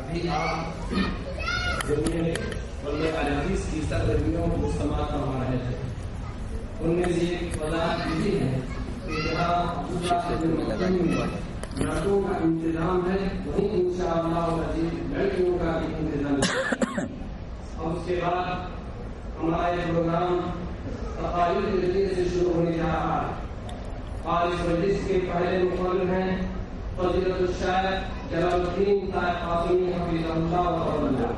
ابھی آپ ضمن حدیث کی سرگرمیوں کو سماعت فرما رہے تھے. ان میں سے ایک وضاحت یہ ہے کہ جہاں لڑکوں کا انتظام ہے وہیں انشاءاللہ لڑکیوں کا بھی انتظام ہے. اور اس کے بعد ہمارا یہ پروگرام تقاریر کے ذریعے سے شروع ہونے جا رہا ہے. اور اس مجلس کے پہلے مقرر ہیں فضیلت الشاعر جلال الدین طاہر قاسمی حفظہ اللہ.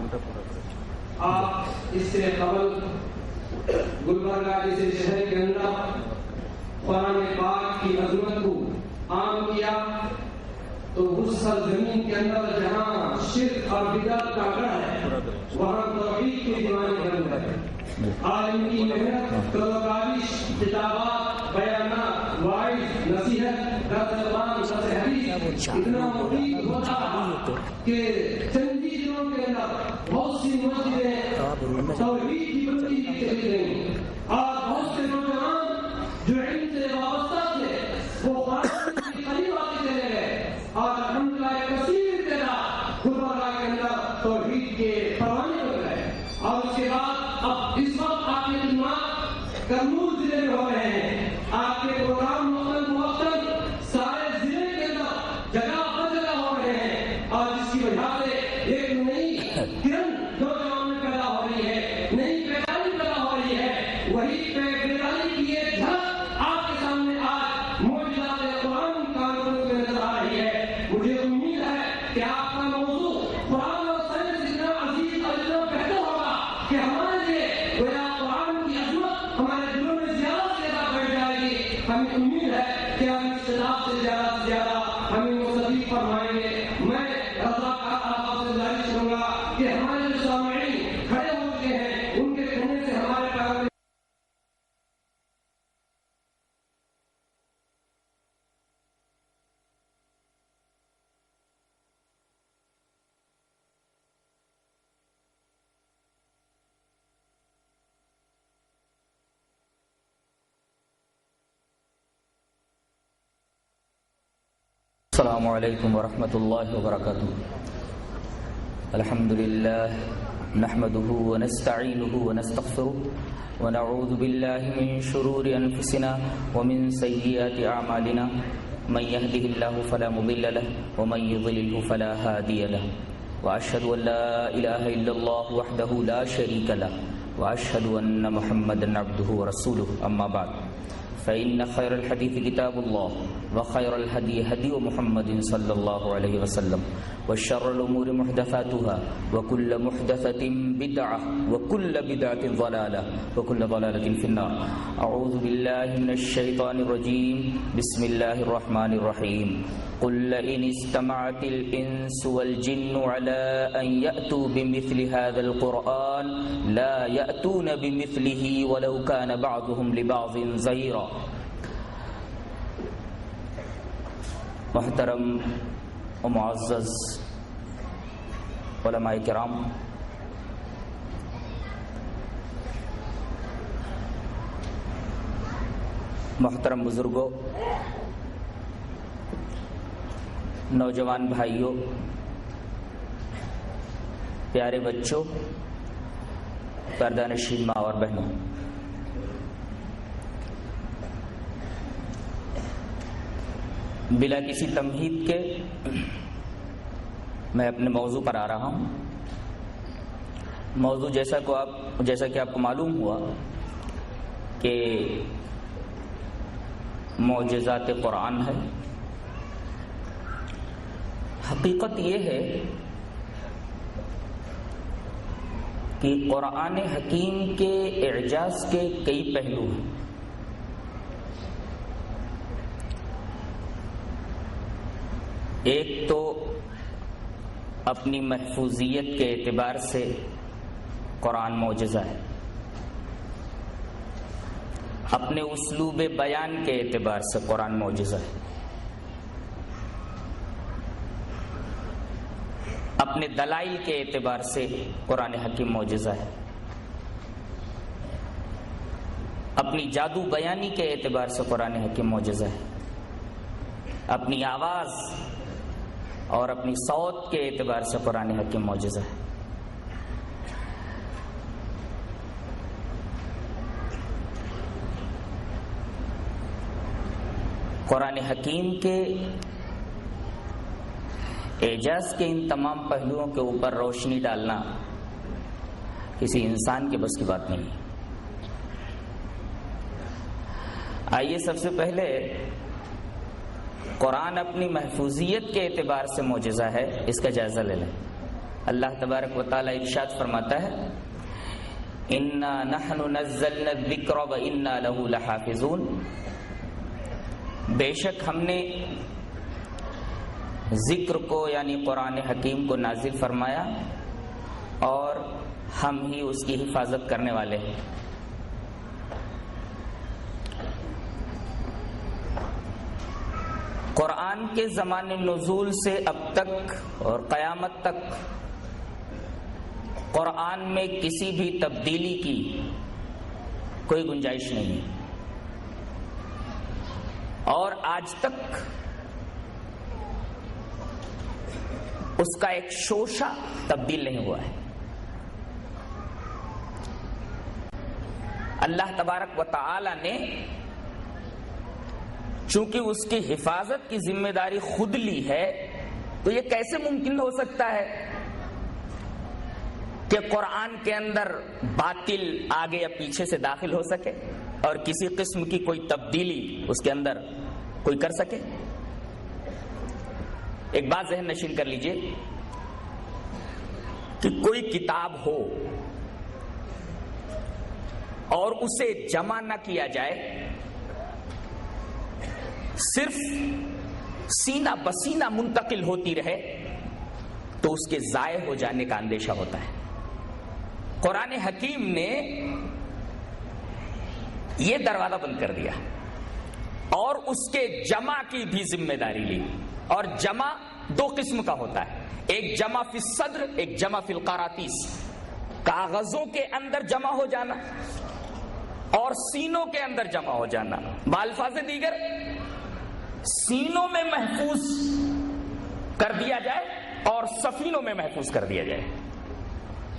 آپ اس سے قبل گلبرگہ جیسے شہر کے اندر قرآن پاک کی عظمت کو عام کیا تو اس سرزمین کے اندر جہاں شرک اور بدعت کا گڑھ ہے وہاں توحید کے دیوانے بن گئے. عالم کی محنت کاوش کتابات بیانات وعظ نصیحت درس قرآن درس حدیث اتنا مفید ہوتا کہ چند ہی دنوں کے اندر بہت سی مسجدیں توحید کی بندی کی چلی گئی. اور بہت سے نوجوان جو علم سے وابستہ تھے وہ قرآن کی قریب آتے چلے گئے. اور الحمدللہ کثیر تعداد گلبرگہ کے اندر توحید کے پروانے بن گئے. اور اس کے بعد اب اس وقت آپ کے دماغ کرنول ضلع میں ہو رہے ہیں. آپ کے پروگرام وقتاً سارے ضلع کے اندر جگہ پر جگہ ہو رہے ہیں. اور جس کی وجہ سے ایک نئی کرن نوجوان میں پیدا ہو رہی ہے, نئی بیداری پیدا ہو رہی ہے. وہی بیداری کی ایک جھلک آپ کے سامنے آج معجزات قرآن کانوں میں نظر آ رہی ہے. مجھے امید ہے کہ آپ کا موضوع قرآن اور سائنس اتنا عزیز اور اتنا بہتر ہوگا کہ ہمارے لیے گویا قرآن کی عظمت ہمارے دلوں میں زیادہ سے زیادہ بڑھ جائے گی. ہمیں امید ہے کہ ہم اس خلاف سے زیادہ ہمیں مصدق فرمائیں گے. میں رضا کا آپ سے گزارش کروں گا کہ ہمارے جو سامعین کھڑے ہو چکے ہیں ان کے کہنے سے ہمارے پیغام السلام علیکم ورحمۃ اللہ وبرکاتہ. الحمد للہ نحمده ونستعینه ونستغفره ونعوذ باللہ من شرور انفسنا ومن سیئات اعمالنا من يهده الله فلا مضل له ومن يضلل فلا هادي له واشهد ان لا اله الا الله وحده لا شريك له واشهد ان محمدا عبده ورسوله. اما بعد فإن خير الحديث كتاب الله وخير الهدي هدي محمد صلى الله عليه وسلم وشر الأمور محدثاتها وكل محدثة بدعة وكل بدعة ضلالة وكل ضلالة في النار. أعوذ بالله من الشيطان الرجيم. بسم الله الرحمن الرحيم. قل لئن استمعت الإنس والجن على أن يأتوا بمثل هذا القرآن لا يأتون بمثله ولو كان بعضهم لبعض ظهيرا. محترم و معزز علماء کرام، محترم بزرگوں، نوجوان بھائیوں، پیارے بچوں، پردہ نشین ماں اور بہنوں، بلا کسی تمہید کے میں اپنے موضوع پر آ رہا ہوں. موضوع جیسا کہ آپ کو معلوم ہوا کہ معجزات قرآن ہے. حقیقت یہ ہے کہ قرآن حکیم کے اعجاز کے کئی پہلو ہیں. ایک تو اپنی محفوظیت کے اعتبار سے قرآن معجزہ ہے، اپنے اسلوب بیان کے اعتبار سے قرآن معجزہ ہے، اپنے دلائل کے اعتبار سے قرآن حکیم معجزہ ہے، اپنی جادو بیانی کے اعتبار سے قرآن حکیم معجزہ ہے، اپنی آواز اور اپنی صوت کے اعتبار سے قرآن حکیم معجزہ ہے۔ قرآن حکیم کے اعجاز کے ان تمام پہلوؤں کے اوپر روشنی ڈالنا کسی انسان کے بس کی بات نہیں ہے۔ آئیے سب سے پہلے قرآن اپنی محفوظیت کے اعتبار سے معجزہ ہے، اس کا جائزہ لے لیں۔ اللہ تبارک و تعالی ارشاد فرماتا ہے اِنَّا نَحْنُ نَزَّلْنَا الذِّكْرَ وَإِنَّا لَهُ لَحَافِظُونَ، بے شک ہم نے ذکر کو یعنی قرآن حکیم کو نازل فرمایا اور ہم ہی اس کی حفاظت کرنے والے ہیں۔ قرآن کے زمان نزول سے اب تک اور قیامت تک قرآن میں کسی بھی تبدیلی کی کوئی گنجائش نہیں ہے، اور آج تک اس کا ایک شوشہ تبدیل نہیں ہوا ہے۔ اللہ تبارک و تعالی نے چونکہ اس کی حفاظت کی ذمہ داری خود لی ہے، تو یہ کیسے ممکن ہو سکتا ہے کہ قرآن کے اندر باطل آگے یا پیچھے سے داخل ہو سکے اور کسی قسم کی کوئی تبدیلی اس کے اندر کوئی کر سکے؟ ایک بات ذہن نشین کر لیجئے کہ کوئی کتاب ہو اور اسے جمع نہ کیا جائے، صرف سینہ بسینہ منتقل ہوتی رہے تو اس کے ضائع ہو جانے کا اندیشہ ہوتا ہے۔ قرآن حکیم نے یہ دروازہ بند کر دیا اور اس کے جمع کی بھی ذمہ داری لی، اور جمع دو قسم کا ہوتا ہے، ایک جمع فی الصدر، ایک جمع فی القراطیس، کاغذوں کے اندر جمع ہو جانا اور سینوں کے اندر جمع ہو جانا۔ بالفاظ دیگر سینوں میں محفوظ کر دیا جائے اور سفینوں میں محفوظ کر دیا جائے۔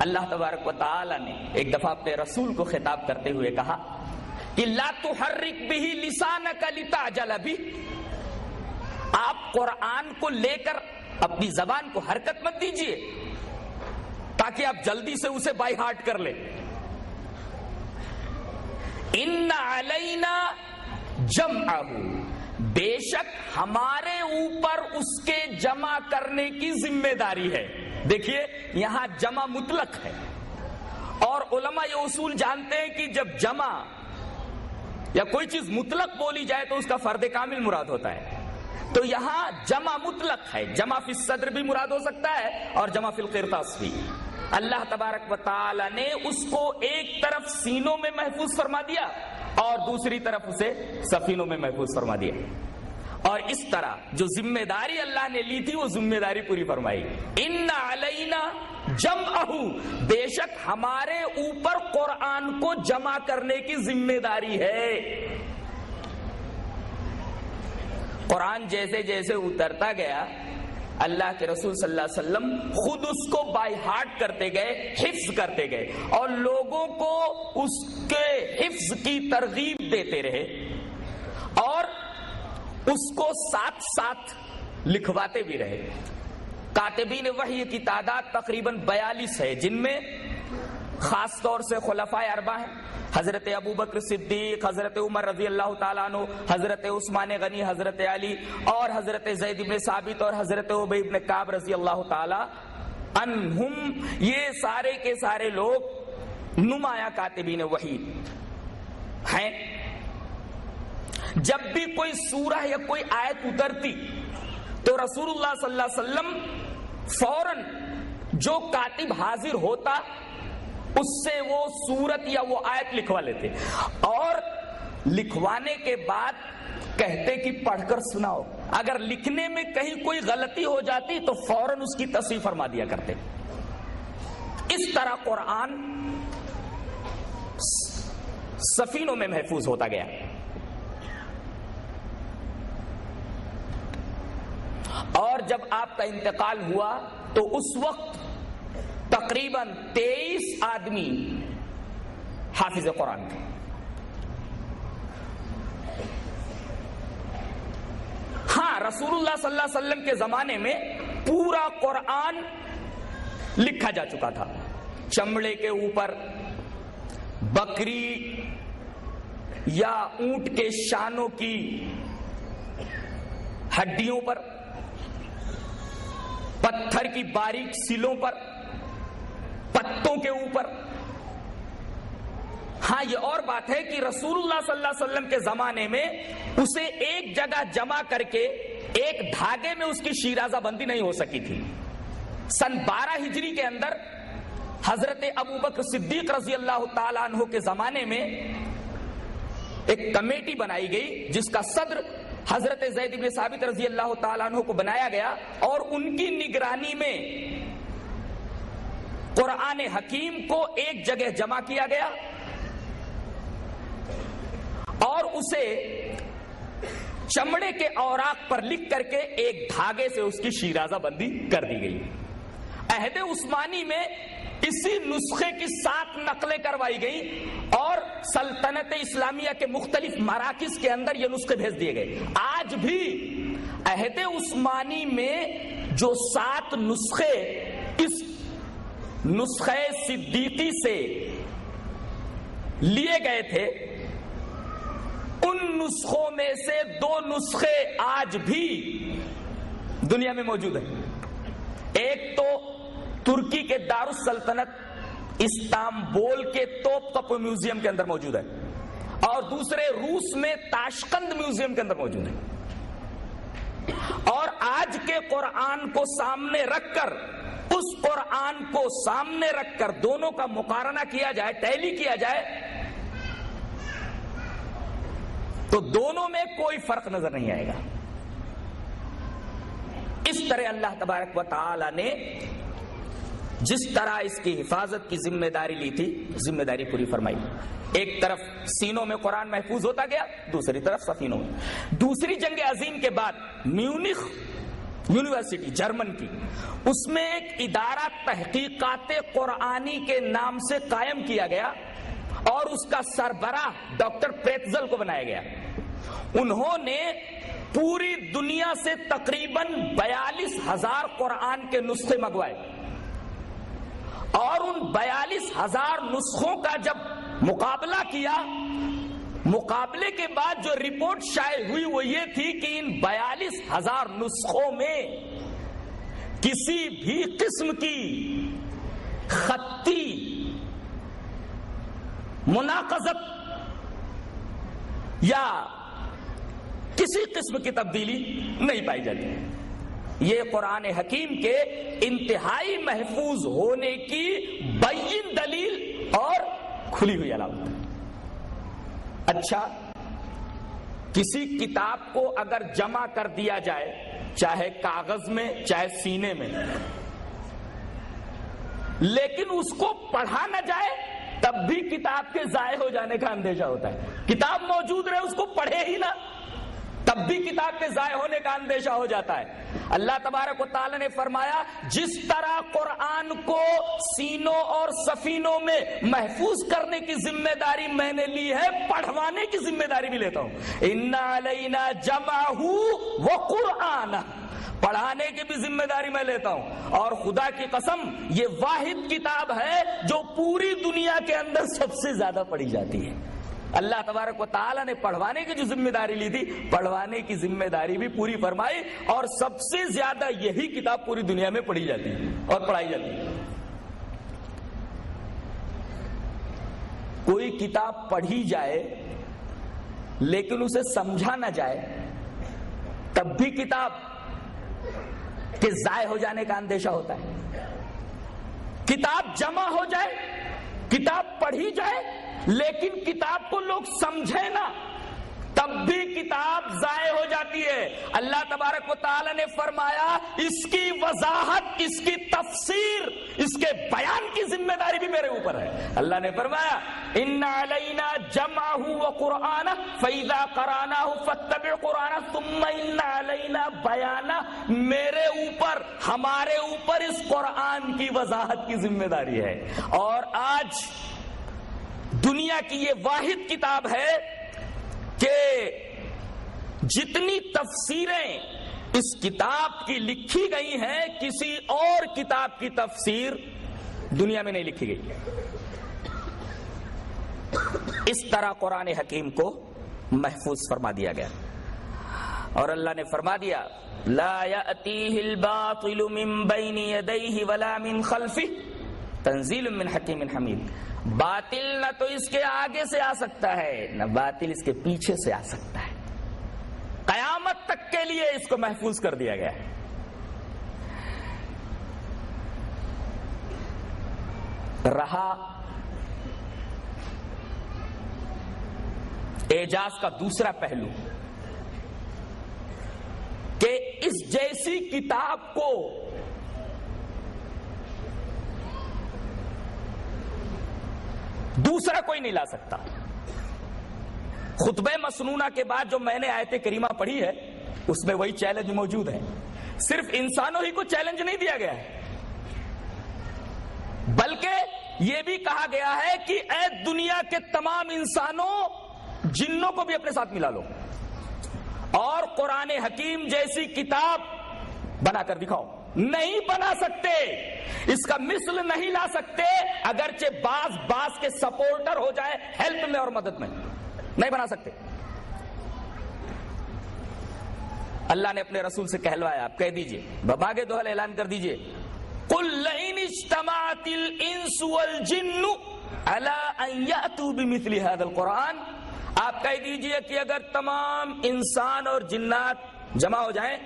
اللہ تبارک و تعالی نے ایک دفعہ اپنے رسول کو خطاب کرتے ہوئے کہا کہ لا تحرک بہ لسانک لتعجل بہ، آپ قرآن کو لے کر اپنی زبان کو حرکت مت دیجیے تاکہ آپ جلدی سے اسے بائی ہارٹ کر لیں۔ ان علینا جمعہ، بے شک ہمارے اوپر اس کے جمع کرنے کی ذمہ داری ہے۔ دیکھیے یہاں جمع مطلق ہے، اور علماء یہ اصول جانتے ہیں کہ جب جمع یا کوئی چیز مطلق بولی جائے تو اس کا فرد کامل مراد ہوتا ہے۔ تو یہاں جمع مطلق ہے، جمع فی الصدر بھی مراد ہو سکتا ہے اور جمع فی القرطاس بھی۔ اللہ تبارک و تعالی نے اس کو ایک طرف سینوں میں محفوظ فرما دیا اور دوسری طرف اسے سفینوں میں محفوظ فرما دیا، اور اس طرح جو ذمہ داری اللہ نے لی تھی وہ ذمہ داری پوری فرمائی۔ ان علینا جمعہ، بے شک ہمارے اوپر قرآن کو جمع کرنے کی ذمہ داری ہے۔ قرآن جیسے جیسے اترتا گیا، اللہ کے رسول صلی اللہ علیہ وسلم خود اس کو بائی ہارٹ کرتے گئے، حفظ کرتے گئے، اور لوگوں کو اس کے حفظ کی ترغیب دیتے رہے، اور اس کو ساتھ ساتھ لکھواتے بھی رہے۔ کاتبین وحی کی تعداد تقریباً 42 ہے، جن میں خاص طور سے خلفائے اربعہ ہیں، حضرت ابوبکر صدیق، حضرت عمر رضی اللہ تعالیٰ عنہ، حضرت عثمان غنی، حضرت علی، اور حضرت زید بن ثابت اور حضرت ابی بن کعب رضی اللہ تعالیٰ عنہم۔ یہ سارے کے سارے لوگ نمایاں کاتبین وحی ہیں۔ جب بھی کوئی سورہ یا کوئی آیت اترتی تو رسول اللہ صلی اللہ علیہ وسلم فوراً جو کاتب حاضر ہوتا اس سے وہ سورت یا وہ آیت لکھوا لیتے، اور لکھوانے کے بعد کہتے کہ پڑھ کر سناؤ۔ اگر لکھنے میں کہیں کوئی غلطی ہو جاتی تو فوراً اس کی تصحیح فرما دیا کرتے۔ اس طرح قرآن سفینوں میں محفوظ ہوتا گیا، اور جب آپ کا انتقال ہوا تو اس وقت تقریباً 23 آدمی حافظ قرآن تھے. ہاں، رسول اللہ صلی اللہ علیہ وسلم کے زمانے میں پورا قرآن لکھا جا چکا تھا. چمڑے کے اوپر، بکری یا اونٹ کے شانوں کی ہڈیوں پر، پتھر کی باریک سلوں پر، پتوں کے اوپر. ہاں، یہ اور بات ہے کہ رسول اللہ صلی اللہ علیہ وسلم کے زمانے میں اسے ایک جگہ جمع کر کے ایک دھاگے میں اس کی شیرازہ بندی نہیں ہو سکی تھی. سن 12 ہجری کے اندر حضرت ابوبکر صدیق رضی اللہ تعالیٰ عنہ کے زمانے میں ایک کمیٹی بنائی گئی جس کا صدر حضرت زید بن ثابت رضی اللہ تعالیٰ عنہ کو بنایا گیا، اور ان کی نگرانی میں قرآن حکیم کو ایک جگہ جمع کیا گیا اور اسے چمڑے کے اوراق پر لکھ کر کے ایک دھاگے سے اس کی شیرازہ بندی کر دی گئی. عہد عثمانی میں اسی نسخے کی 7 نقلیں کروائی گئیں اور سلطنت اسلامیہ کے مختلف مراکز کے اندر یہ نسخے بھیج دیے گئے. آج بھی عہد عثمانی میں جو 7 نسخے اس نسخہ صدیقی سے لیے گئے تھے، ان نسخوں میں سے 2 نسخے آج بھی دنیا میں موجود ہیں. ایک تو ترکی کے دارالسلطنت استانبول کے توپ کپو میوزیم کے اندر موجود ہے، اور دوسرے روس میں تاشقند میوزیم کے اندر موجود ہے. اور آج کے قرآن کو سامنے رکھ کر، اس قرآن کو سامنے رکھ کر دونوں کا مقارنہ کیا جائے، ٹیلی کیا جائے، تو دونوں میں کوئی فرق نظر نہیں آئے گا. اس طرح اللہ تبارک و تعالی نے جس طرح اس کی حفاظت کی ذمہ داری لی تھی، ذمہ داری پوری فرمائی. ایک طرف سینوں میں قرآن محفوظ ہوتا گیا، دوسری طرف سفینوں میں. دوسری جنگ عظیم کے بعد میونخ یونیورسٹی جرمن کی، اس میں ایک ادارہ تحقیقات قرآنی کے نام سے قائم کیا گیا اور اس کا سربراہ ڈاکٹر پریتزل کو بنایا گیا. انہوں نے پوری دنیا سے تقریباً 42,000 قرآن کے نسخے منگوائے، اور ان 42,000 نسخوں کا جب مقابلہ کیا، مقابلے کے بعد جو رپورٹ شائع ہوئی وہ یہ تھی کہ ان 42,000 نسخوں میں کسی بھی قسم کی خطی مناقضت یا کسی قسم کی تبدیلی نہیں پائی جاتی. یہ قرآن حکیم کے انتہائی محفوظ ہونے کی بین دلیل اور کھلی ہوئی علامت. اچھا، کسی کتاب کو اگر جمع کر دیا جائے، چاہے کاغذ میں چاہے سینے میں، لیکن اس کو پڑھا نہ جائے، تب بھی کتاب کے ضائع ہو جانے کا اندیشہ ہوتا ہے. کتاب موجود رہے، اس کو پڑھے ہی نہ، تب بھی کتاب کے ضائع ہونے کا اندیشہ ہو جاتا ہے. اللہ تبارک و تعالی نے فرمایا، جس طرح قرآن کو سینوں اور سفینوں میں محفوظ کرنے کی ذمہ داری میں نے لی ہے، پڑھوانے کی ذمہ داری بھی لیتا ہوں. اِنَّ عَلَيْنَا جَمْعَهُ وَقُرْآنَهُ، پڑھانے کی بھی ذمہ داری میں لیتا ہوں. اور خدا کی قسم، یہ واحد کتاب ہے جو پوری دنیا کے اندر سب سے زیادہ پڑھی جاتی ہے. اللہ تبارک و تعالیٰ نے پڑھوانے کی جو ذمہ داری لی تھی، پڑھوانے کی ذمہ داری بھی پوری فرمائی، اور سب سے زیادہ یہی کتاب پوری دنیا میں پڑھی جاتی ہے اور پڑھائی جاتی ہے. کوئی کتاب پڑھی جائے لیکن اسے سمجھا نہ جائے، تب بھی کتاب کے ضائع ہو جانے کا اندیشہ ہوتا ہے. کتاب جمع ہو جائے، کتاب پڑھی جائے، لیکن کتاب کو لوگ سمجھے نہ، تب بھی کتاب ضائع ہو جاتی ہے۔ اللہ تبارک و تعالی نے فرمایا اس کی وضاحت، اس کی تفسیر، اس کے بیان کی ذمہ داری بھی میرے اوپر ہے۔ اللہ نے فرمایا ان علینا جمعہ وقرآنہ فاذا قرأناہ فاتبع قرآنہ ثم ان علینا بیانہ، میرے اوپر، ہمارے اوپر اس قرآن کی وضاحت کی ذمہ داری ہے۔ اور آج دنیا کی یہ واحد کتاب ہے کہ جتنی تفسیریں اس کتاب کی لکھی گئی ہیں کسی اور کتاب کی تفسیر دنیا میں نہیں لکھی گئی۔ اس طرح قرآن حکیم کو محفوظ فرما دیا گیا، اور اللہ نے فرما دیا لا یأتیہ الباطل من بین یدیہ ولا من خلفہ تنزیل من حکیم حمید۔ باطل نہ تو اس کے آگے سے آ سکتا ہے، نہ باطل اس کے پیچھے سے آ سکتا ہے، قیامت تک کے لیے اس کو محفوظ کر دیا گیا ہے۔ رہا اعجاز کا دوسرا پہلو کہ اس جیسی کتاب کو دوسرا کوئی نہیں لا سکتا۔ خطبہ مسنونہ کے بعد جو میں نے آیت کریمہ پڑھی ہے اس میں وہی چیلنج موجود ہے۔ صرف انسانوں ہی کو چیلنج نہیں دیا گیا ہے، بلکہ یہ بھی کہا گیا ہے کہ اے دنیا کے تمام انسانوں، جنوں کو بھی اپنے ساتھ ملا لو اور قرآن حکیم جیسی کتاب بنا کر دکھاؤ۔ نہیں بنا سکتے، اس کا مثل نہیں لا سکتے، اگرچہ بعض کے سپورٹر ہو جائے ہیلپ میں اور مدد میں، نہیں بنا سکتے۔ اللہ نے اپنے رسول سے کہلوایا، آپ کہہ دیجئے، بھاگے دوہل اعلان کر دیجئے قُلْ لَئِنِ اجْتَمَعَتِ الْإِنسُ وَالْجِنُّ عَلَىٰ أَن يَأْتُوا بِمِثْلِ هَذَا الْقُرْآنِ، آپ کہہ دیجئے کہ اگر تمام انسان اور جنات جمع ہو جائیں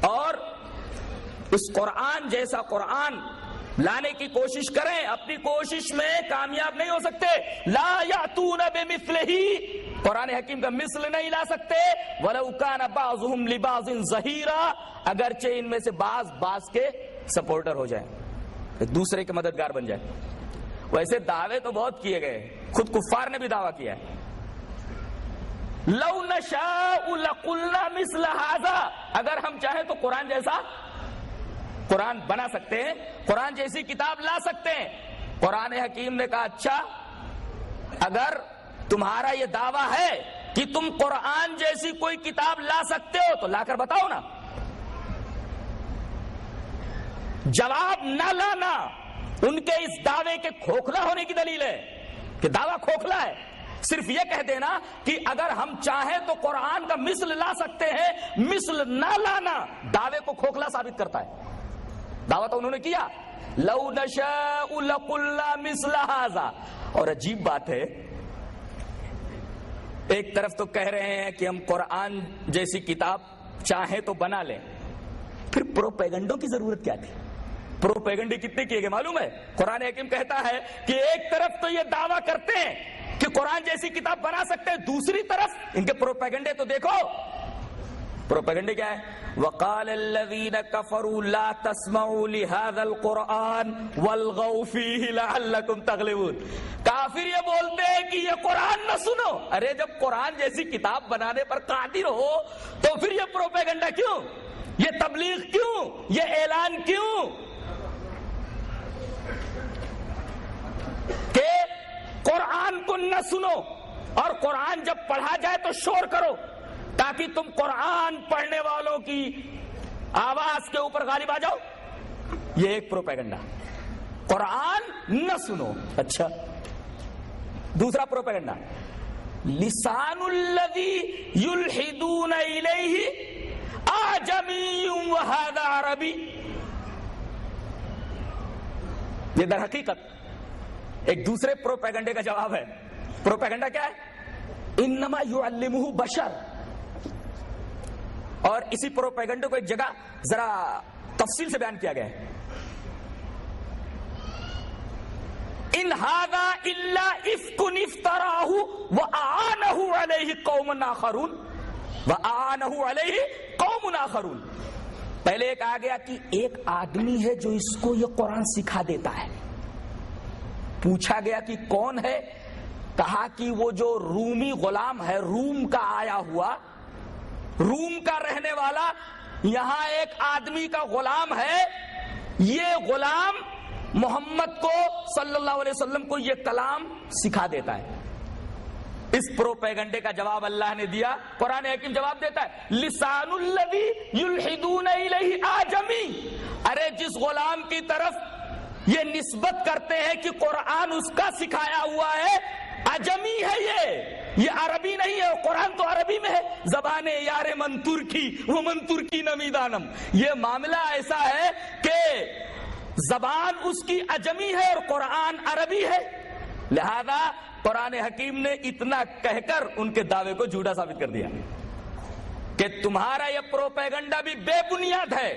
اور اس قرآن جیسا قرآن لانے کی کوشش کریں، اپنی کوشش میں کامیاب نہیں ہو سکتے۔ لا یاتون بمثلہ، قرآن حکیم کا مثل نہیں لا سکتے۔ ولو کان بعضهم لبعض ظہیرا، اگرچہ ان میں سے بعض کے سپورٹر ہو جائیں، ایک دوسرے کے مددگار بن جائیں۔ ویسے دعوے تو بہت کیے گئے، خود کفار نے بھی دعویٰ کیا ہے، لو نشاء لقلنا مثل هذا، اگر ہم چاہیں تو قرآن جیسا قرآن بنا سکتے ہیں، قرآن جیسی کتاب لا سکتے ہیں۔ قرآن حکیم نے کہا اچھا اگر تمہارا یہ دعویٰ ہے کہ تم قرآن جیسی کوئی کتاب لا سکتے ہو تو لا کر بتاؤ نا۔ جواب نہ لانا ان کے اس دعوے کے کھوکھلا ہونے کی دلیل ہے کہ دعویٰ کھوکھلا ہے۔ صرف یہ کہہ دینا کہ اگر ہم چاہیں تو قرآن کا مثل لا سکتے ہیں، مثل نہ لانا دعوے کو کھوکھلا ثابت کرتا ہے۔ دعویٰ تو انہوں نے کیا لو نشاء لقلنا مثل هذا، اور عجیب بات ہے ایک طرف تو کہہ رہے ہیں کہ ہم قرآن جیسی کتاب چاہیں تو بنا لیں، پھر پروپیگنڈوں کی ضرورت کیا تھی؟ پروپیگنڈے کتنے کیے گئے معلوم ہے؟ قرآن حکیم کہتا ہے کہ ایک طرف تو یہ دعویٰ کرتے ہیں کہ قرآن جیسی کتاب بنا سکتے ہیں، دوسری طرف ان کے پروپیگنڈے تو دیکھو۔ پروپیگنڈے کیا ہے؟ وقال الذين كفروا لا تسمعوا لهذا القرآن والغوا فيه لعلكم تغلبون، کافر یہ بولتے ہیں کہ یہ قرآن نہ سنو۔ ارے جب قرآن جیسی کتاب بنانے پر قادر ہو تو پھر یہ پروپیگنڈا کیوں، یہ تبلیغ کیوں، یہ اعلان کیوں کہ قرآن کو نہ سنو، اور قرآن جب پڑھا جائے تو شور کرو تاکہ تم قرآن پڑھنے والوں کی آواز کے اوپر غالب آ جاؤ۔ یہ ایک پروپیگنڈا، قرآن نہ سنو۔ اچھا دوسرا پروپیگنڈا لسان الذی یلحدون الیہ اعجمی وہذا عربی، یہ در حقیقت ایک دوسرے پروپیگنڈے کا جواب ہے۔ پروپیگنڈا کیا ہے؟ انما یعلمہ بشر، اور اسی پروپیگنڈے کو ایک جگہ ذرا تفصیل سے بیان کیا گیا ہے ان ھذا الا افک افتراہ واعانہ علیہ قوم آخرون. پہلے ایک آ گیا کہ ایک آدمی ہے جو اس کو یہ قرآن سکھا دیتا ہے. پوچھا گیا کہ کون ہے؟ کہا کہ وہ جو رومی غلام ہے، روم کا آیا ہوا، روم کا رہنے والا، یہاں ایک آدمی کا غلام ہے، یہ غلام محمد کو صلی اللہ علیہ وسلم کو یہ کلام سکھا دیتا ہے. اس پروپیگنڈے کا جواب اللہ نے دیا. قرآن حکیم جواب دیتا ہے لسان الذی یلحدون الیہ اعجمی. ارے جس غلام کی طرف یہ نسبت کرتے ہیں کہ قرآن اس کا سکھایا ہوا ہے، عجمی ہے، یہ عربی نہیں ہے. قرآن تو عربی میں ہے. زبان یار من ترکی وہ من ترکی نمیدانم. یہ معاملہ ایسا ہے کہ زبان اس کی عجمی ہے اور قرآن عربی ہے. لہذا قرآن حکیم نے اتنا کہہ کر ان کے دعوے کو جھوٹا ثابت کر دیا کہ تمہارا یہ پروپیگنڈا بھی بے بنیاد ہے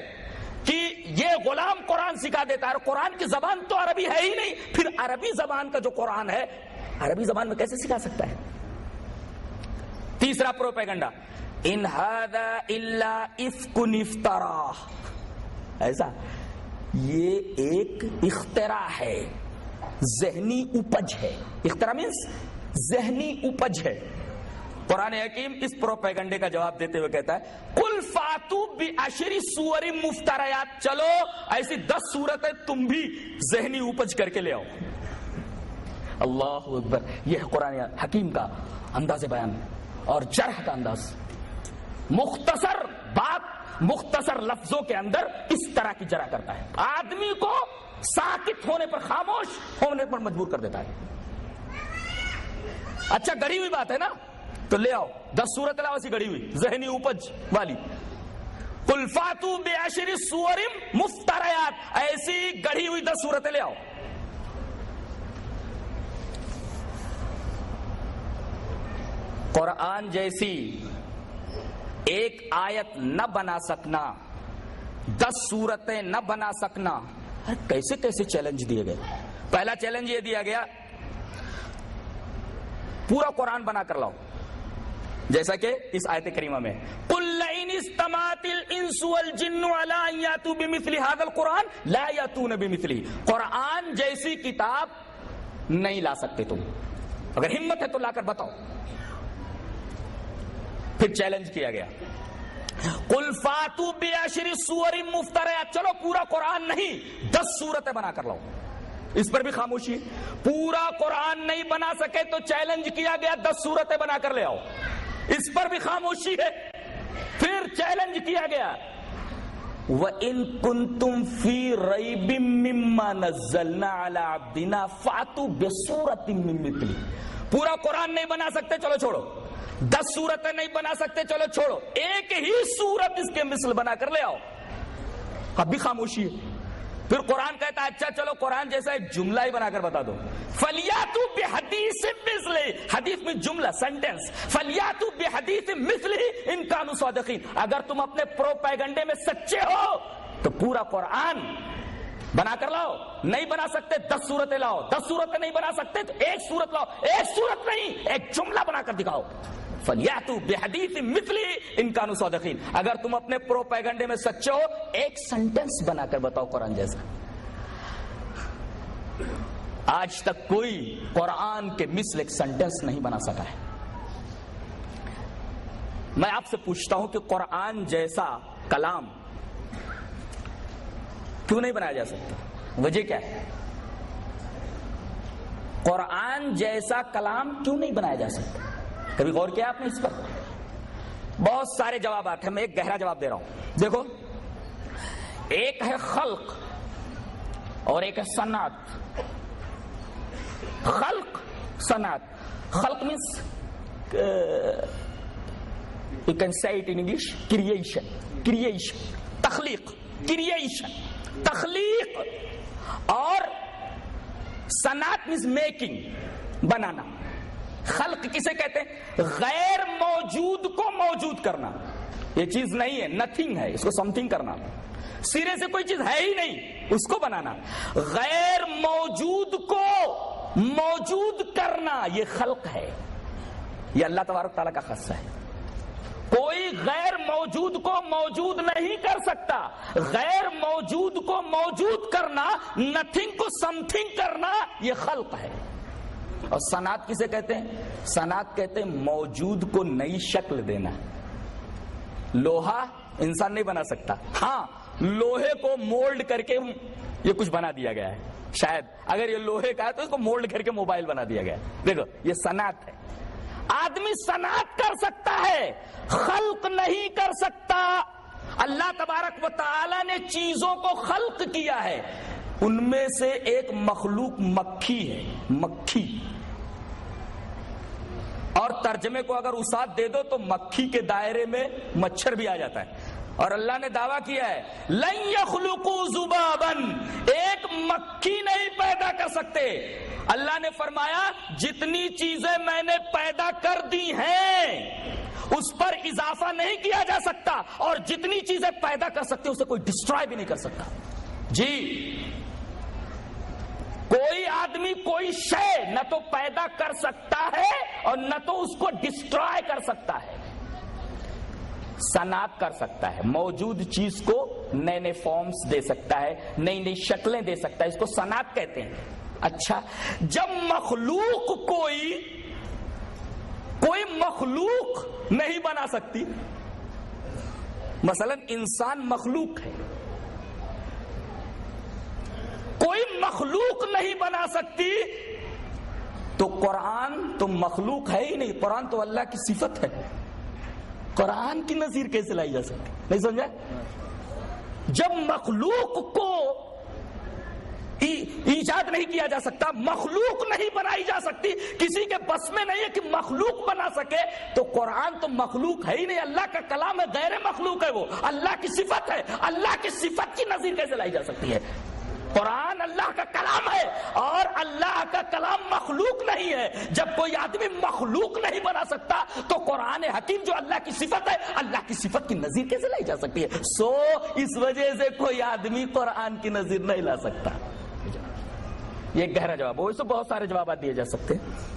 کہ یہ غلام قرآن سکھا دیتا ہے. اور قرآن کی زبان تو عربی ہے ہی نہیں، پھر عربی زبان کا جو قرآن ہے عربی زبان میں کیسے سکھا سکتا ہے؟ تیسرا پروپیگنڈا ان ھذا الا افک افتراہ. ایسا یہ ایک اختراع ہے، ذہنی اپج ہے. اختراع مینس ذہنی اپج ہے. قرآن حکیم اس پروپیگنڈے کا جواب دیتے ہوئے کہتا ہے قل فاتو بعشر سور مفتریات. چلو ایسی 10 صورتیں تم بھی ذہنی اپج کر کے لے آؤ. اللہ اکبر. یہ قرآن حکیم کا انداز بیان اور جرح کا انداز. مختصر بات مختصر لفظوں کے اندر اس طرح کی جرح کرتا ہے، آدمی کو ساکت ہونے پر، خاموش ہونے پر مجبور کر دیتا ہے. اچھا گڑی ہوئی بات ہے نا، تو لے آؤ 10 صورت لاؤ ایسی گڑی ہوئی ذہنی اپج والی. قل فاتو بعشر سور مفتریات. ایسی گڑی ہوئی 10 صورتیں لے آؤ. قرآن جیسی ایک آیت نہ بنا سکنا، 10 صورتیں نہ بنا سکنا، کیسے کیسے چیلنج دیے گئے. پہلا چیلنج یہ دیا گیا پورا قرآن بنا کر لاؤ، جیسا کہ اس آیت کریمہ میں قل لئن استمعت الانس والجن على ان ياتوا بمثل هذا القرآن لا ياتون بمثله. قرآن جیسی کتاب نہیں لا سکتے تم، اگر ہمت ہے تو لا کر بتاؤ. پھر چیلنج کیا گیا قل فاتو بعشر سور مفتریات. چلو پورا قرآن نہیں 10 صورتیں بنا کر لاؤ. اس پر بھی خاموشی ہے. پورا قرآن نہیں بنا سکے تو چیلنج کیا گیا 10 صورتیں بنا کر لے آؤ. اس پر بھی خاموشی ہے. پھر چیلنج کیا گیا وَإِن كُنتُمْ فِي رَيْبٍ مِّمَّا نَزَّلْنَا عَلَىٰ عَبْدِنَا فَأْتُوا بِسُورَةٍ مِّن مِّثْلِهِ. پورا قرآن نہیں بنا سکتے چلو چھوڑو، 10 صورتیں نہیں بنا سکتے چلو چھوڑو، ایک ہی صورت اس کے مثل بنا کر لے آؤ. اب بھی خاموشی ہے. پھر قرآن کہتا ہے اچھا چلو قرآن جیسا ایک جملہ ہی بنا کر بتا دو. فَلْيَأْتُوا بِحَدِيثٍ مِّثْلِهِ. حدیث میں جملہ سینٹنس. فَلْيَأْتُوا بِحَدِيثٍ مِّثْلِهِ إِن كَانُوا صَادِقِينَ. اگر تم اپنے پروپیگنڈے میں سچے ہو تو پورا قرآن بنا کر لاؤ. نہیں بنا سکتے 10 صورتیں لاؤ. 10 صورتیں نہیں بنا سکتے تو ایک صورت لاؤ. ایک صورت نہیں ایک جملہ بنا کر دکھاؤ. فَلْيَأْتُوا بِحَدِيثٍ مِّثْلِهِ إِن كَانُوا صَادِقِينَ. اگر تم اپنے پروپیگنڈے میں سچے ہو ایک سینٹنس بنا کر بتاؤ قرآن جیسا. آج تک کوئی قرآن کے مثل ایک سینٹنس نہیں بنا سکا ہے. میں آپ سے پوچھتا ہوں کہ قرآن جیسا کلام کیوں نہیں بنایا جا سکتا؟ وجہ کیا ہے؟ قرآن جیسا کلام کیوں نہیں بنایا جا سکتا؟ کبھی غور کیا آپ نے اس پر؟ بہت سارے جوابات ہیں، میں ایک گہرا جواب دے رہا ہوں. دیکھو، ایک ہے خلق اور ایک ہے صنعت. خلق صنعت. خلق means you can say it in English creation تخلیق. creation تخلیق. اور صنعت means making بنانا. خلق کسے کہتے ہیں؟ غیر موجود کو موجود کرنا. یہ چیز نہیں ہے، نتھنگ ہے، اس کو سم تھنگ کرنا. سرے سے کوئی چیز ہے ہی نہیں اس کو بنانا. غیر موجود کو موجود کرنا یہ خلق ہے، یہ اللہ تبارک تعالیٰ کا خاصہ ہے. کوئی غیر موجود کو موجود نہیں کر سکتا. غیر موجود کو موجود کرنا، نتھنگ کو سم تھنگ کرنا، یہ خلق ہے. اور صنعت کسے کہتے ہیں؟ صنعت کہتے ہیں موجود کو نئی شکل دینا. لوہا انسان نہیں بنا سکتا، ہاں لوہے کو مولڈ کر کے یہ کچھ بنا دیا گیا ہے. شاید اگر یہ لوہے کا ہے تو اس کو مولڈ کر کے موبائل بنا دیا گیا ہے. دیکھو یہ صنعت ہے. آدمی صنعت کر سکتا ہے، خلق نہیں کر سکتا. اللہ تبارک و تعالی نے چیزوں کو خلق کیا ہے. ان میں سے ایک مخلوق مکھی ہے، مکھی. اور ترجمے کو اگر اسات دے دو تو مکھی کے دائرے میں مچھر بھی آ جاتا ہے. اور اللہ نے دعویٰ کیا ہے لن یخلقوا ذبابا، ایک مکھی نہیں پیدا کر سکتے. اللہ نے فرمایا جتنی چیزیں میں نے پیدا کر دی ہیں اس پر اضافہ نہیں کیا جا سکتا، اور جتنی چیزیں پیدا کر سکتے اسے کوئی ڈسٹرائے بھی نہیں کر سکتا. جی کوئی آدمی کوئی شے نہ تو پیدا کر سکتا ہے اور نہ تو اس کو ڈسٹرائے کر سکتا ہے. صنعت کر سکتا ہے، موجود چیز کو نئے نئے فارمز دے سکتا ہے، نئی نئی شکلیں دے سکتا ہے. اس کو صنعت کہتے ہیں. اچھا جب مخلوق کوئی مخلوق نہیں بنا سکتی، مثلا انسان مخلوق ہے، کوئی مخلوق نہیں بنا سکتی، تو قرآن تو مخلوق ہے ہی نہیں. قرآن تو اللہ کی صفت ہے. قرآن کی نظیر کیسے لائی جا سکتی؟ نہیں سمجھا؟ جب مخلوق کو ایجاد نہیں کیا جا سکتا، مخلوق نہیں بنائی جا سکتی، کسی کے بس میں نہیں ہے کہ مخلوق بنا سکے، تو قرآن تو مخلوق ہے ہی نہیں. اللہ کا کلام ہے، غیر مخلوق ہے، وہ اللہ کی صفت ہے. اللہ کی صفت کی نظیر کیسے لائی جا سکتی ہے؟ قرآن اللہ کا کلام ہے اور اللہ کا کلام مخلوق نہیں ہے. جب کوئی آدمی مخلوق نہیں بنا سکتا تو قرآن حکیم جو اللہ کی صفت ہے، اللہ کی صفت کی نظیر کیسے لائی جا سکتی ہے؟ سو اس وجہ سے کوئی آدمی قرآن کی نظیر نہیں لا سکتا. یہ گہرا جواب ہے. اس سے بہت سارے جوابات دیے جا سکتے ہیں.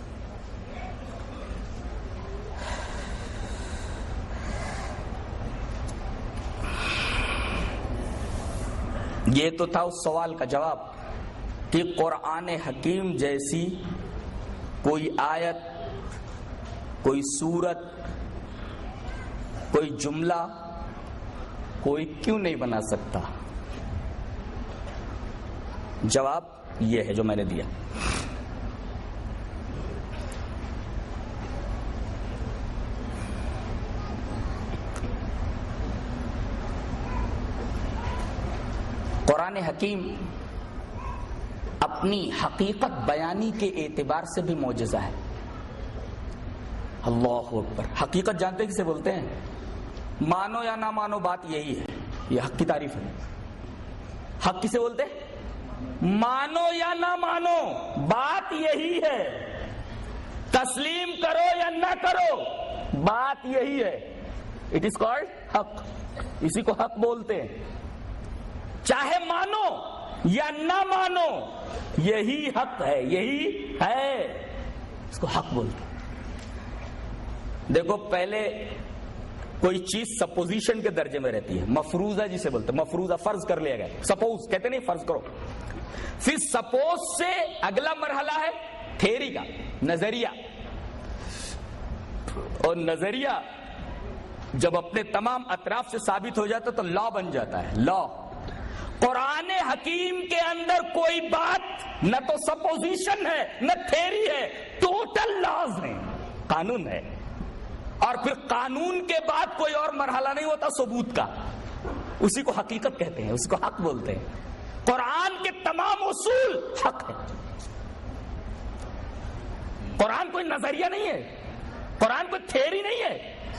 یہ تو تھا اس سوال کا جواب کہ قرآن حکیم جیسی کوئی آیت، کوئی سورت، کوئی جملہ کوئی کیوں نہیں بنا سکتا. جواب یہ ہے جو میں نے دیا. قرآن حکیم اپنی حقیقت بیانی کے اعتبار سے بھی معجزہ ہے. اللہ اکبر. حقیقت جانتے کسے بولتے ہیں؟ مانو یا نہ مانو بات یہی ہے. یہ حق کی تعریف ہے. حق کسے بولتے ہیں؟ مانو یا نہ مانو بات یہی ہے. تسلیم کرو یا نہ کرو بات یہی ہے. اٹ از کالڈ حق. اسی کو حق بولتے ہیں. چاہے مانو یا نہ مانو یہی حق ہے، یہی ہے. اس کو حق بولتے. دیکھو پہلے کوئی چیز سپوزیشن کے درجے میں رہتی ہے، مفروضہ جسے بولتے ہیں. مفروضہ فرض کر لیا گیا، سپوز کہتے نہیں، فرض کرو. پھر سپوز سے اگلا مرحلہ ہے تھیری کا، نظریہ. اور نظریہ جب اپنے تمام اطراف سے ثابت ہو جاتا تو لا بن جاتا ہے. لا. قرآن حکیم کے اندر کوئی بات نہ تو سپوزیشن ہے نہ تھیری ہے، ٹوٹل لاز ہیں، قانون ہے. اور پھر قانون کے بعد کوئی اور مرحلہ نہیں ہوتا ثبوت کا. اسی کو حقیقت کہتے ہیں، اسی کو حق بولتے ہیں. قرآن کے تمام اصول حق ہے. قرآن کوئی نظریہ نہیں ہے، قرآن کوئی تھیری نہیں ہے،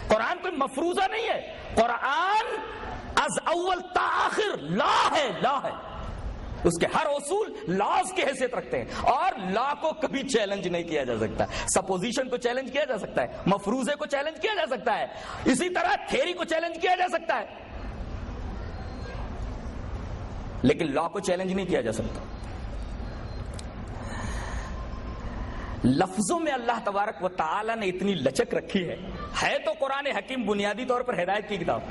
قرآن کوئی مفروضہ نہیں ہے. قرآن از اول تا آخر لا ہے، لا ہے. اس کے ہر اصول لاز کی حیثیت رکھتے ہیں اور لا کو کبھی چیلنج نہیں کیا جا سکتا. سپوزیشن کو چیلنج کیا جا سکتا ہے، مفروضے کو چیلنج کیا جا سکتا ہے، اسی طرح تھیری کو چیلنج کیا جا سکتا ہے. لیکن لا کو چیلنج نہیں کیا جا سکتا. لفظوں میں اللہ تبارک و تعالی نے اتنی لچک رکھی ہے تو قرآن حکیم بنیادی طور پر ہدایت کی کتاب،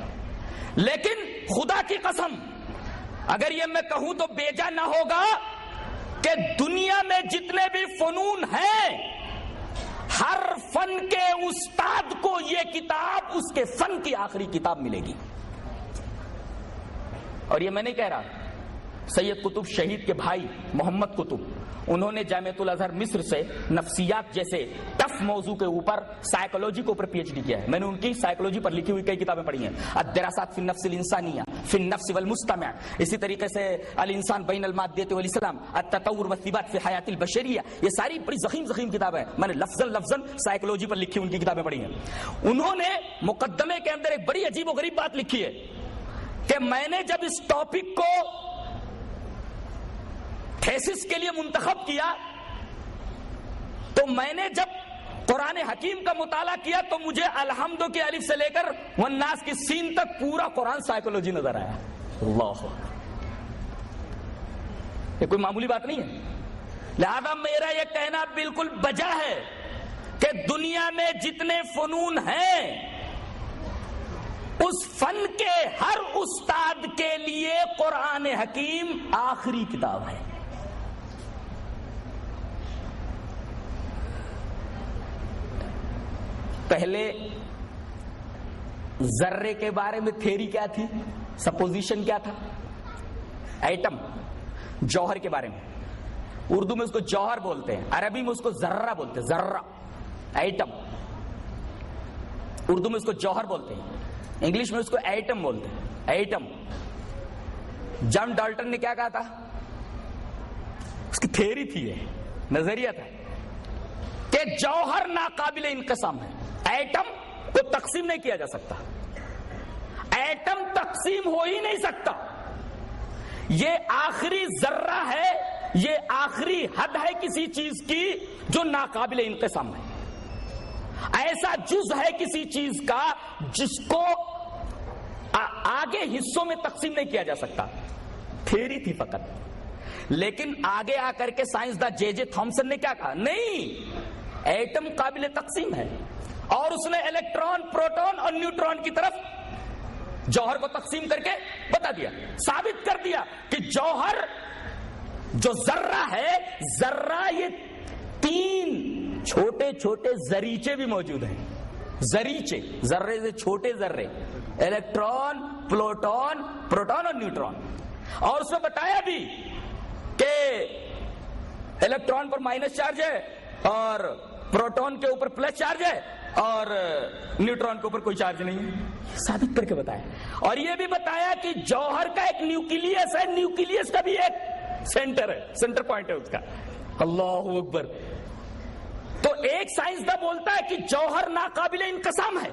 لیکن خدا کی قسم اگر یہ میں کہوں تو بیجا نہ ہوگا کہ دنیا میں جتنے بھی فنون ہیں ہر فن کے استاد کو یہ کتاب اس کے فن کی آخری کتاب ملے گی. اور یہ میں نہیں کہہ رہا، سید قطب شہید کے بھائی محمد قطب انہوں نے جامعۃ الازہر مصر سے نفسیات جیسے ٹف موضوع کے اوپر سائیکولوجی کے اوپر پی ایچ ڈی کیا ہے. میں نے ان کی سائیکولوجی پر لکھی ہوئی کئی کتابیں پڑھی ہیں، الدراسات فی النفس الانسانیہ، فی النفس والمجتمع، اسی طریقے سے الانسان بین المادیۃ والاسلام، التطور والثبات فی حیات البشریہ. یہ ساری بڑی ضخیم کتابیں میں نے لفظاً سائیکولوجی پر لکھی ان کی کتابیں پڑھی ہیں. انہوں نے مقدمے کے اندر ایک بڑی عجیب و غریب بات لکھی ہے کہ میں نے جب اس ٹاپک کو تھیسس کے لیے منتخب کیا تو میں نے جب قرآن حکیم کا مطالعہ کیا تو مجھے الحمد کی الف سے لے کر والناس کی سین تک پورا قرآن سائیکولوجی نظر آیا. اللہ، یہ کوئی معمولی بات نہیں ہے. لہذا میرا یہ کہنا بالکل بجا ہے کہ دنیا میں جتنے فنون ہیں اس فن کے ہر استاد کے لیے قرآن حکیم آخری کتاب ہے. پہلے ذرے کے بارے میں تھیری کیا تھی، سپوزیشن کیا تھا؟ ایٹم، جوہر کے بارے میں. اردو میں اس کو جوہر بولتے ہیں، عربی میں اس کو ذرہ بولتے ہیں، ذرہ، ایٹم. اردو میں اس کو جوہر بولتے ہیں، انگلش میں اس کو ایٹم بولتے ہیں، ایٹم. جان ڈالٹن نے کیا کہا تھا؟ اس کی تھیری تھی، یہ نظریہ تھا کہ جوہر ناقابل انقسام ہے، ایٹم کو تقسیم نہیں کیا جا سکتا، ایٹم تقسیم ہو ہی نہیں سکتا. یہ آخری ذرہ ہے، یہ آخری حد ہے کسی چیز کی جو ناقابل انقسام ہے. ایسا جز ہے کسی چیز کا جس کو آگے حصوں میں تقسیم نہیں کیا جا سکتا. تھیری تھی فقط. لیکن آگے آ کر کے سائنسداں جے تھامسن نے کیا کہا؟ نہیں، ایٹم قابل تقسیم ہے. اور اس نے الیکٹران، پروٹون اور نیوٹران کی طرف جوہر کو تقسیم کر کے بتا دیا، ثابت کر دیا کہ جوہر جو ذرہ ہے، ذرہ یہ 3 چھوٹے چھوٹے ذریچے بھی موجود ہیں. ذریچے، ذرے سے چھوٹے ذرے، الیکٹران، پروٹون اور نیوٹران. اور اس میں بتایا بھی کہ الیکٹران پر مائنس چارج ہے اور پروٹون کے اوپر پلس چارج ہے اور نیوٹران کے اوپر کوئی چارج نہیں ہے. ثابت کر کے بتایا. اور یہ بھی بتایا کہ جوہر کا ایک نیوکلیس ہے، نیوکلیس کا بھی ایک سینٹر ہے، سینٹر پوائنٹ ہے اس کا. اللہ اکبر. تو ایک سائنسداں بولتا ہے کہ جوہر ناقابل انقسام ہے،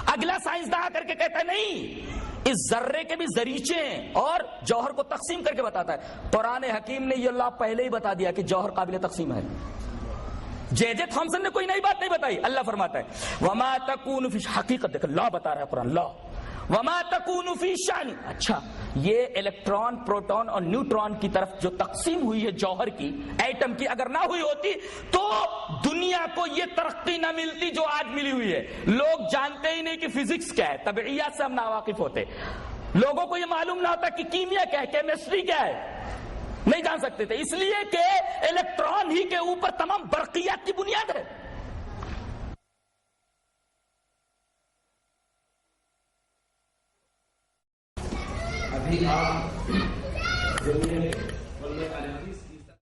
اگلا سائنسداں آ کر کے کہتا ہے نہیں، اس ذرے کے بھی ذریچے ہیں، اور جوہر کو تقسیم کر کے بتاتا ہے. قرآن حکیم نے یہ اللہ پہلے ہی بتا دیا کہ جوہر قابل تقسیم ہے. جے تھامسن نے کوئی نئی بات نہیں بتائی. اللہ فرماتا ہے وما تکون فی، حقیقت دیکھ، لا بتا رہا ہے قرآن، لا وما تکون فی شان. اچھا، یہ الیکٹران، پروٹون اور نیوٹران کی طرف جو تقسیم ہوئی ہے جوہر کی، ایٹم کی، اگر نہ ہوئی ہوتی تو دنیا کو یہ ترقی نہ ملتی جو آج ملی ہوئی ہے. لوگ جانتے ہی نہیں کہ فزکس کیا ہے، طبعیات سے ہم ناواقف ہوتے. لوگوں کو یہ معلوم نہ ہوتا کہ کیمیا کیا ہے، کیمسٹری کیا ہے، نہیں جان سکتے تھے، اس لیے کہ الیکٹران ہی کے اوپر تمام برقیات کی بنیاد ہے. ابھی آپ